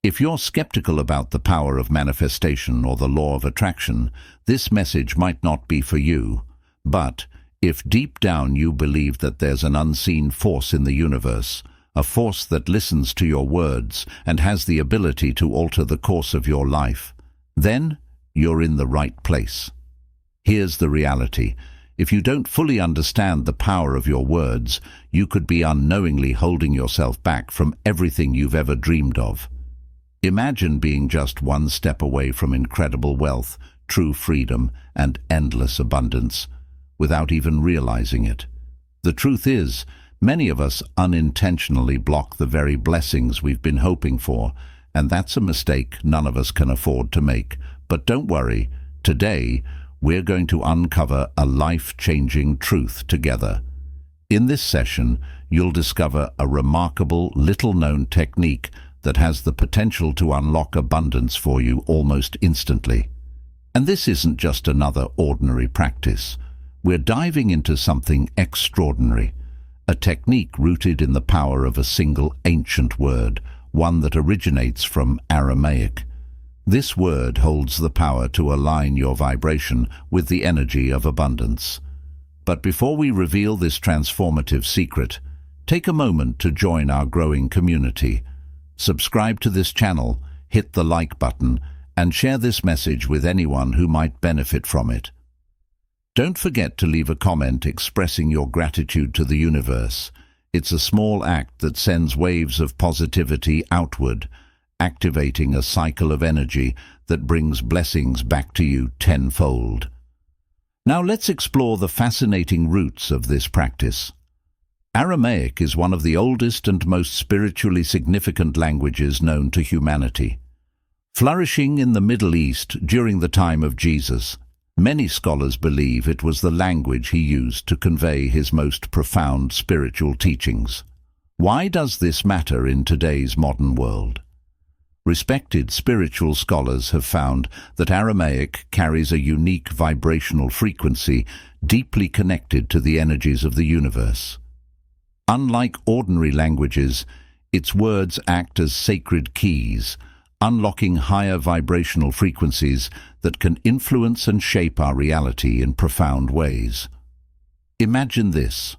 If you're skeptical about the power of manifestation or the law of attraction, this message might not be for you. But if deep down you believe that there's an unseen force in the universe, a force that listens to your words and has the ability to alter the course of your life, then you're in the right place. Here's the reality. If you don't fully understand the power of your words, you could be unknowingly holding yourself back from everything you've ever dreamed of. Imagine being just one step away from incredible wealth, true freedom, and endless abundance, without even realizing it. The truth is, many of us unintentionally block the very blessings we've been hoping for, and that's a mistake none of us can afford to make. But don't worry, today we're going to uncover a life-changing truth together. In this session, you'll discover a remarkable, little-known technique that has the potential to unlock abundance for you almost instantly. And this isn't just another ordinary practice. We're diving into something extraordinary, a technique rooted in the power of a single ancient word, one that originates from Aramaic. This word holds the power to align your vibration with the energy of abundance. But before we reveal this transformative secret, take a moment to join our growing community. Subscribe to this channel, hit the like button, and share this message with anyone who might benefit from it. Don't forget to leave a comment expressing your gratitude to the universe. It's a small act that sends waves of positivity outward, activating a cycle of energy that brings blessings back to you tenfold. Now let's explore the fascinating roots of this practice. Aramaic is one of the oldest and most spiritually significant languages known to humanity. Flourishing in the Middle East during the time of Jesus, many scholars believe it was the language he used to convey his most profound spiritual teachings. Why does this matter in today's modern world? Respected spiritual scholars have found that Aramaic carries a unique vibrational frequency deeply connected to the energies of the universe. Unlike ordinary languages, its words act as sacred keys, unlocking higher vibrational frequencies that can influence and shape our reality in profound ways. Imagine this: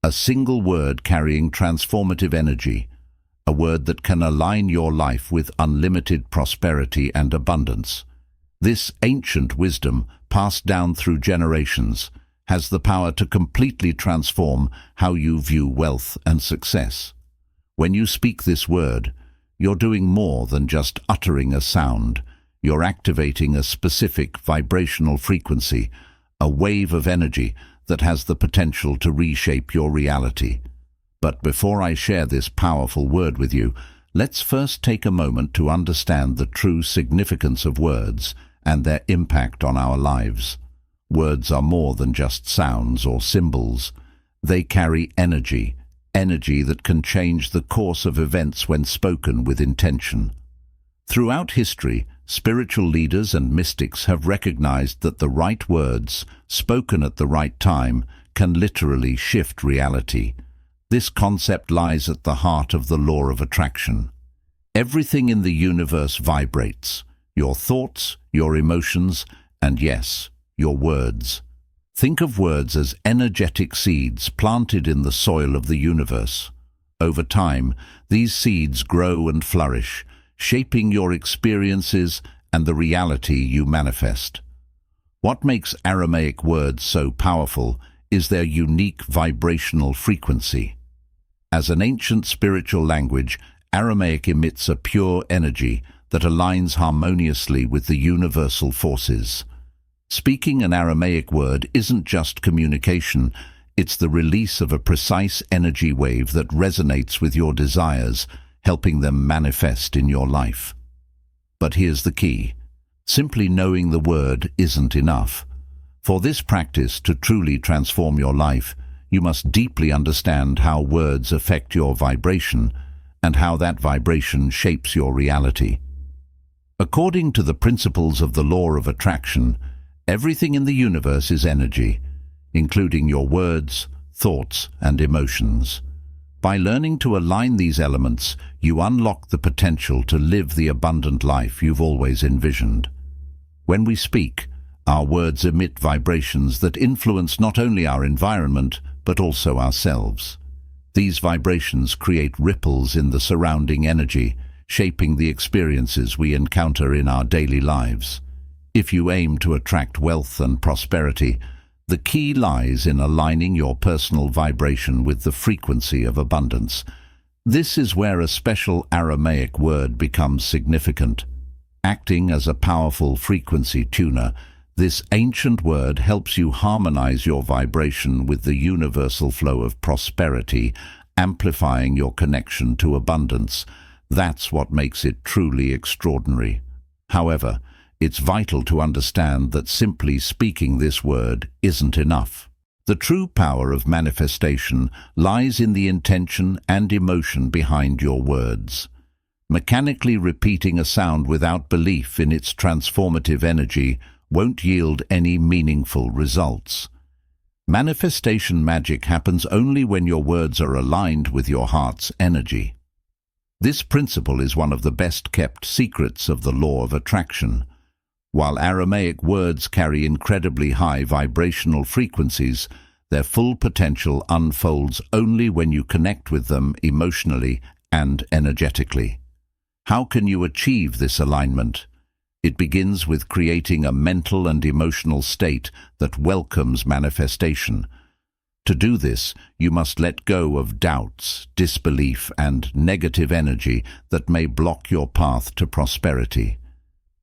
a single word carrying transformative energy, a word that can align your life with unlimited prosperity and abundance. This ancient wisdom, passed down through generations, has the power to completely transform how you view wealth and success. When you speak this word, you're doing more than just uttering a sound. You're activating a specific vibrational frequency, a wave of energy that has the potential to reshape your reality. But before I share this powerful word with you, let's first take a moment to understand the true significance of words and their impact on our lives. Words are more than just sounds or symbols. They carry energy that can change the course of events when spoken with intention. Throughout history, spiritual leaders and mystics have recognized that the right words, spoken at the right time, can literally shift reality. This concept lies at the heart of the law of attraction. Everything in the universe vibrates: your thoughts, your emotions, and yes, your words. Think of words as energetic seeds planted in the soil of the universe. Over time, these seeds grow and flourish, shaping your experiences and the reality you manifest. What makes Aramaic words so powerful is their unique vibrational frequency. As an ancient spiritual language, Aramaic emits a pure energy that aligns harmoniously with the universal forces. Speaking an Aramaic word isn't just communication, it's the release of a precise energy wave that resonates with your desires, helping them manifest in your life. But here's the key: simply knowing the word isn't enough. For this practice to truly transform your life, you must deeply understand how words affect your vibration and how that vibration shapes your reality. According to the principles of the law of attraction, everything in the universe is energy, including your words, thoughts, and emotions. By learning to align these elements, you unlock the potential to live the abundant life you've always envisioned. When we speak, our words emit vibrations that influence not only our environment, but also ourselves. These vibrations create ripples in the surrounding energy, shaping the experiences we encounter in our daily lives. If you aim to attract wealth and prosperity, the key lies in aligning your personal vibration with the frequency of abundance. This is where a special Aramaic word becomes significant. Acting as a powerful frequency tuner, this ancient word helps you harmonize your vibration with the universal flow of prosperity, amplifying your connection to abundance. That's what makes it truly extraordinary. However, it's vital to understand that simply speaking this word isn't enough. The true power of manifestation lies in the intention and emotion behind your words. Mechanically repeating a sound without belief in its transformative energy won't yield any meaningful results. Manifestation magic happens only when your words are aligned with your heart's energy. This principle is one of the best-kept secrets of the law of attraction. While Aramaic words carry incredibly high vibrational frequencies, their full potential unfolds only when you connect with them emotionally and energetically. How can you achieve this alignment? It begins with creating a mental and emotional state that welcomes manifestation. To do this, you must let go of doubts, disbelief, and negative energy that may block your path to prosperity.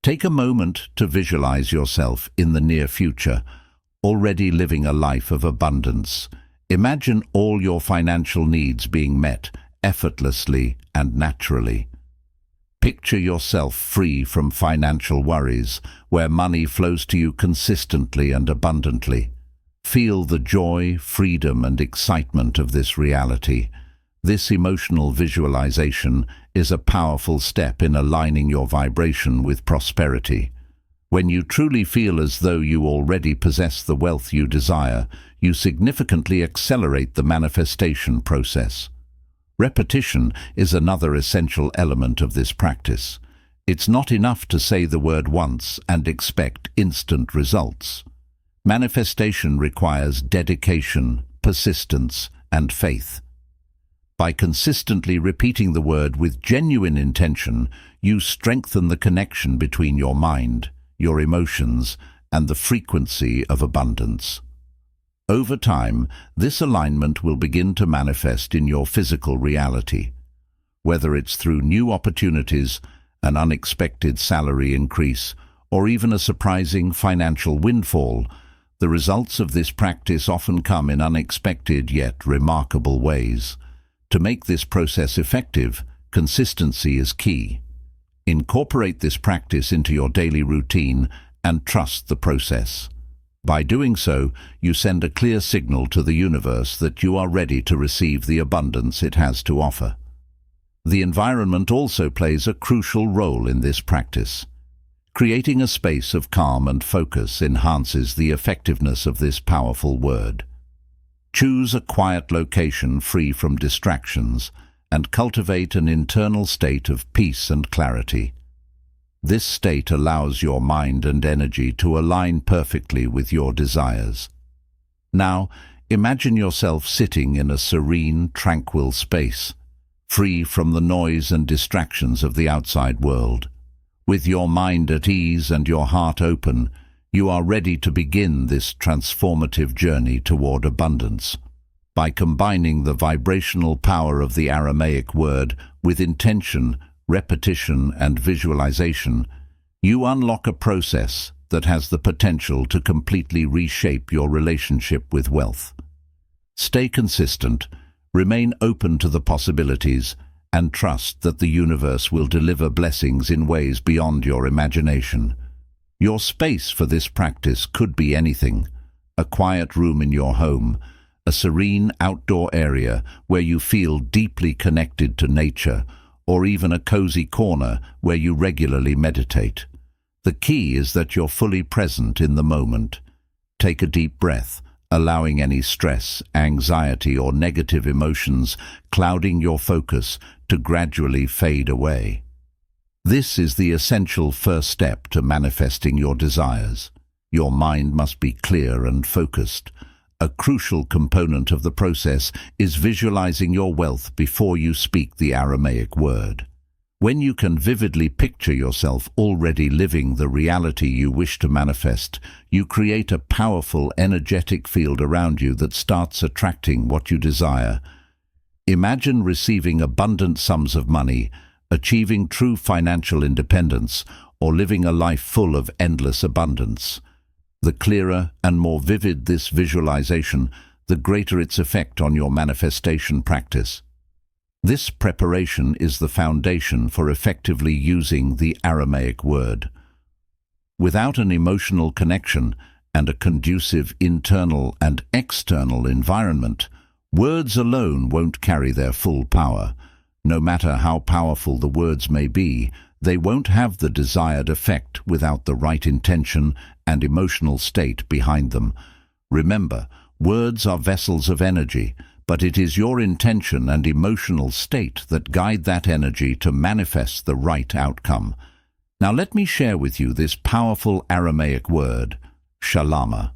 Take a moment to visualize yourself in the near future, already living a life of abundance. Imagine all your financial needs being met effortlessly and naturally. Picture yourself free from financial worries, where money flows to you consistently and abundantly. Feel the joy, freedom, and excitement of this reality. This emotional visualization is a powerful step in aligning your vibration with prosperity. When you truly feel as though you already possess the wealth you desire, you significantly accelerate the manifestation process. Repetition is another essential element of this practice. It's not enough to say the word once and expect instant results. Manifestation requires dedication, persistence, and faith. By consistently repeating the word with genuine intention, you strengthen the connection between your mind, your emotions, and the frequency of abundance. Over time, this alignment will begin to manifest in your physical reality. Whether it's through new opportunities, an unexpected salary increase, or even a surprising financial windfall, the results of this practice often come in unexpected yet remarkable ways. To make this process effective, consistency is key. Incorporate this practice into your daily routine and trust the process. By doing so, you send a clear signal to the universe that you are ready to receive the abundance it has to offer. The environment also plays a crucial role in this practice. Creating a space of calm and focus enhances the effectiveness of this powerful word. Choose a quiet location free from distractions and cultivate an internal state of peace and clarity. This state allows your mind and energy to align perfectly with your desires. Now, imagine yourself sitting in a serene, tranquil space, free from the noise and distractions of the outside world. With your mind at ease and your heart open, you are ready to begin this transformative journey toward abundance. By combining the vibrational power of the Aramaic word with intention, repetition, and visualization, you unlock a process that has the potential to completely reshape your relationship with wealth. Stay consistent, remain open to the possibilities, and trust that the universe will deliver blessings in ways beyond your imagination. Your space for this practice could be anything: a quiet room in your home, a serene outdoor area where you feel deeply connected to nature, or even a cozy corner where you regularly meditate. The key is that you're fully present in the moment. Take a deep breath, allowing any stress, anxiety, or negative emotions clouding your focus to gradually fade away. This is the essential first step to manifesting your desires. Your mind must be clear and focused. A crucial component of the process is visualizing your wealth before you speak the Aramaic word. When you can vividly picture yourself already living the reality you wish to manifest, you create a powerful, energetic field around you that starts attracting what you desire. Imagine receiving abundant sums of money, achieving true financial independence, or living a life full of endless abundance. The clearer and more vivid this visualization, the greater its effect on your manifestation practice. This preparation is the foundation for effectively using the Aramaic word. Without an emotional connection and a conducive internal and external environment, words alone won't carry their full power. No matter how powerful the words may be, they won't have the desired effect without the right intention and emotional state behind them. Remember, words are vessels of energy, but it is your intention and emotional state that guide that energy to manifest the right outcome. Now let me share with you this powerful Aramaic word, Shalama.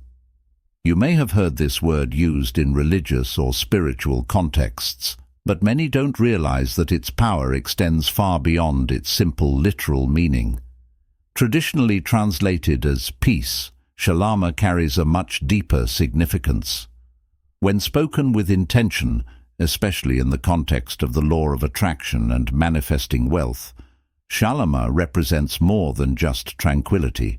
You may have heard this word used in religious or spiritual contexts, but many don't realize that its power extends far beyond its simple literal meaning. Traditionally translated as peace, Shalama carries a much deeper significance. When spoken with intention, especially in the context of the law of attraction and manifesting wealth, Shalama represents more than just tranquility.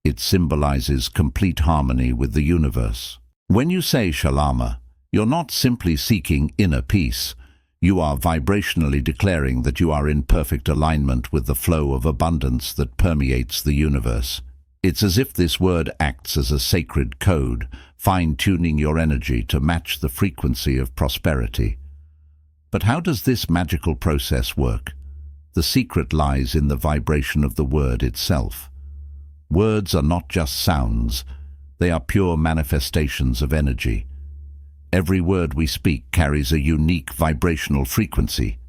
It symbolizes complete harmony with the universe. When you say Shalama, you're not simply seeking inner peace. You are vibrationally declaring that you are in perfect alignment with the flow of abundance that permeates the universe. It's as if this word acts as a sacred code, fine-tuning your energy to match the frequency of prosperity. But how does this magical process work? The secret lies in the vibration of the word itself. Words are not just sounds, they are pure manifestations of energy. Every word we speak carries a unique vibrational frequency.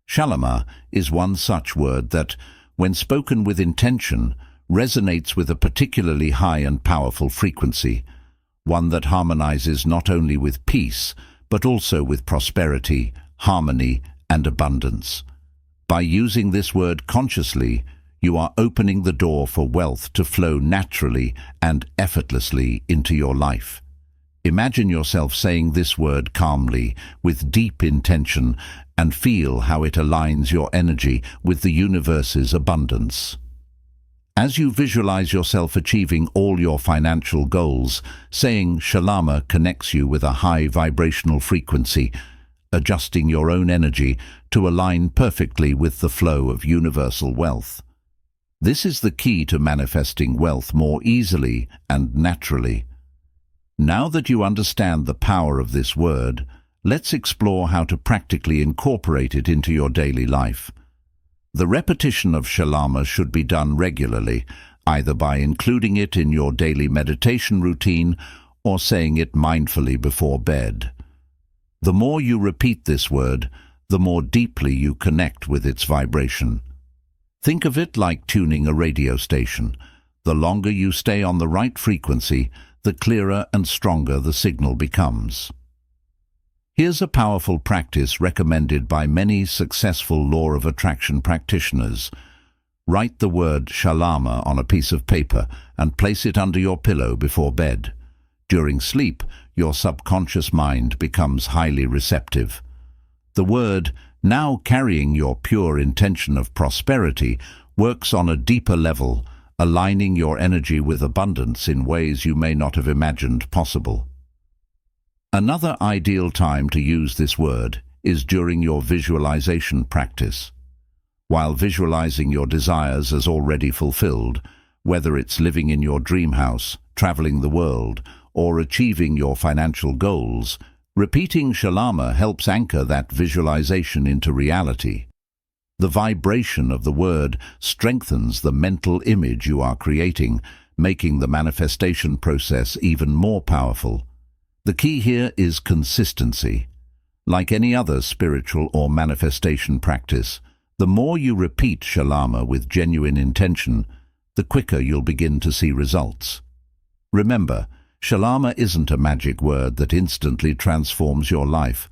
Shalama is one such word that, when spoken with intention, resonates with a particularly high and powerful frequency, one that harmonizes not only with peace, but also with prosperity, harmony, and abundance. By using this word consciously, you are opening the door for wealth to flow naturally and effortlessly into your life. Imagine yourself saying this word calmly, with deep intention, and feel how it aligns your energy with the universe's abundance. As you visualize yourself achieving all your financial goals, saying Shalama connects you with a high vibrational frequency, adjusting your own energy to align perfectly with the flow of universal wealth. This is the key to manifesting wealth more easily and naturally. Now that you understand the power of this word, let's explore how to practically incorporate it into your daily life. The repetition of Shalama should be done regularly, either by including it in your daily meditation routine or saying it mindfully before bed. The more you repeat this word, the more deeply you connect with its vibration. Think of it like tuning a radio station. The longer you stay on the right frequency, the clearer and stronger the signal becomes. Here's a powerful practice recommended by many successful law of attraction practitioners. Write the word Shalama on a piece of paper and place it under your pillow before bed. During sleep, your subconscious mind becomes highly receptive. The word, now carrying your pure intention of prosperity, works on a deeper level, aligning your energy with abundance in ways you may not have imagined possible. Another ideal time to use this word is during your visualization practice. While visualizing your desires as already fulfilled, whether it's living in your dream house, traveling the world, or achieving your financial goals, repeating Shalama helps anchor that visualization into reality. The vibration of the word strengthens the mental image you are creating, making the manifestation process even more powerful. The key here is consistency. Like any other spiritual or manifestation practice, the more you repeat Shalama with genuine intention, the quicker you'll begin to see results. Remember, Shalama isn't a magic word that instantly transforms your life.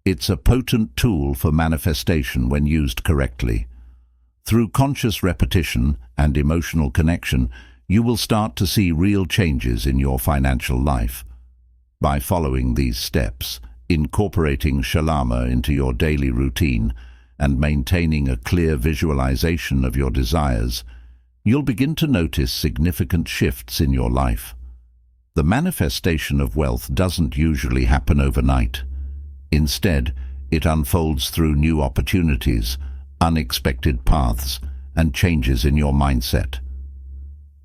It's a potent tool for manifestation when used correctly. Through conscious repetition and emotional connection, you will start to see real changes in your financial life. By following these steps, incorporating Shalama into your daily routine, and maintaining a clear visualization of your desires, you'll begin to notice significant shifts in your life. The manifestation of wealth doesn't usually happen overnight. Instead, it unfolds through new opportunities, unexpected paths, and changes in your mindset.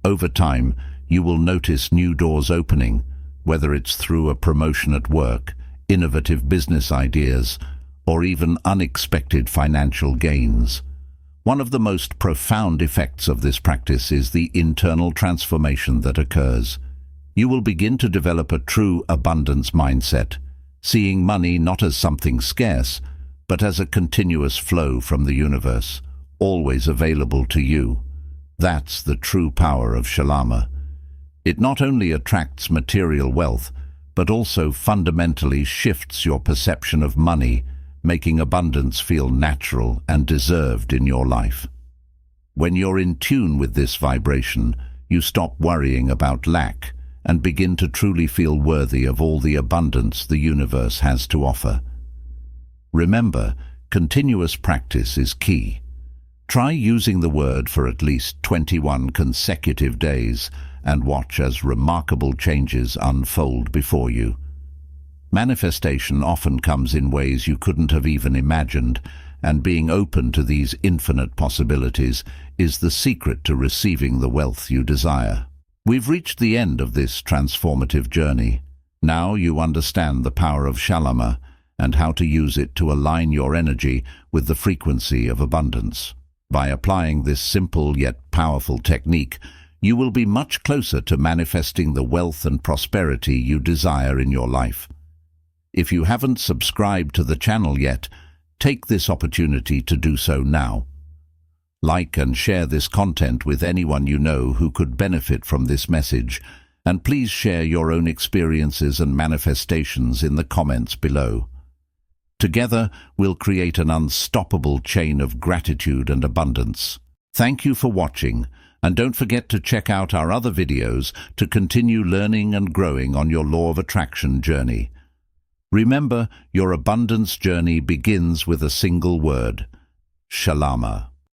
Over time, you will notice new doors opening, whether it's through a promotion at work, innovative business ideas, or even unexpected financial gains. One of the most profound effects of this practice is the internal transformation that occurs. You will begin to develop a true abundance mindset, seeing money not as something scarce, but as a continuous flow from the universe, always available to you. That's the true power of Shalama. It not only attracts material wealth, but also fundamentally shifts your perception of money, making abundance feel natural and deserved in your life. When you're in tune with this vibration, you stop worrying about lack and begin to truly feel worthy of all the abundance the universe has to offer. Remember, continuous practice is key. Try using the word for at least 21 consecutive days and watch as remarkable changes unfold before you. Manifestation often comes in ways you couldn't have even imagined, and being open to these infinite possibilities is the secret to receiving the wealth you desire. We've reached the end of this transformative journey. Now you understand the power of Shalama and how to use it to align your energy with the frequency of abundance. By applying this simple yet powerful technique, you will be much closer to manifesting the wealth and prosperity you desire in your life. If you haven't subscribed to the channel yet, take this opportunity to do so now. Like and share this content with anyone you know who could benefit from this message, and please share your own experiences and manifestations in the comments below. Together, we'll create an unstoppable chain of gratitude and abundance. Thank you for watching, and don't forget to check out our other videos to continue learning and growing on your law of attraction journey. Remember, your abundance journey begins with a single word: Shalama.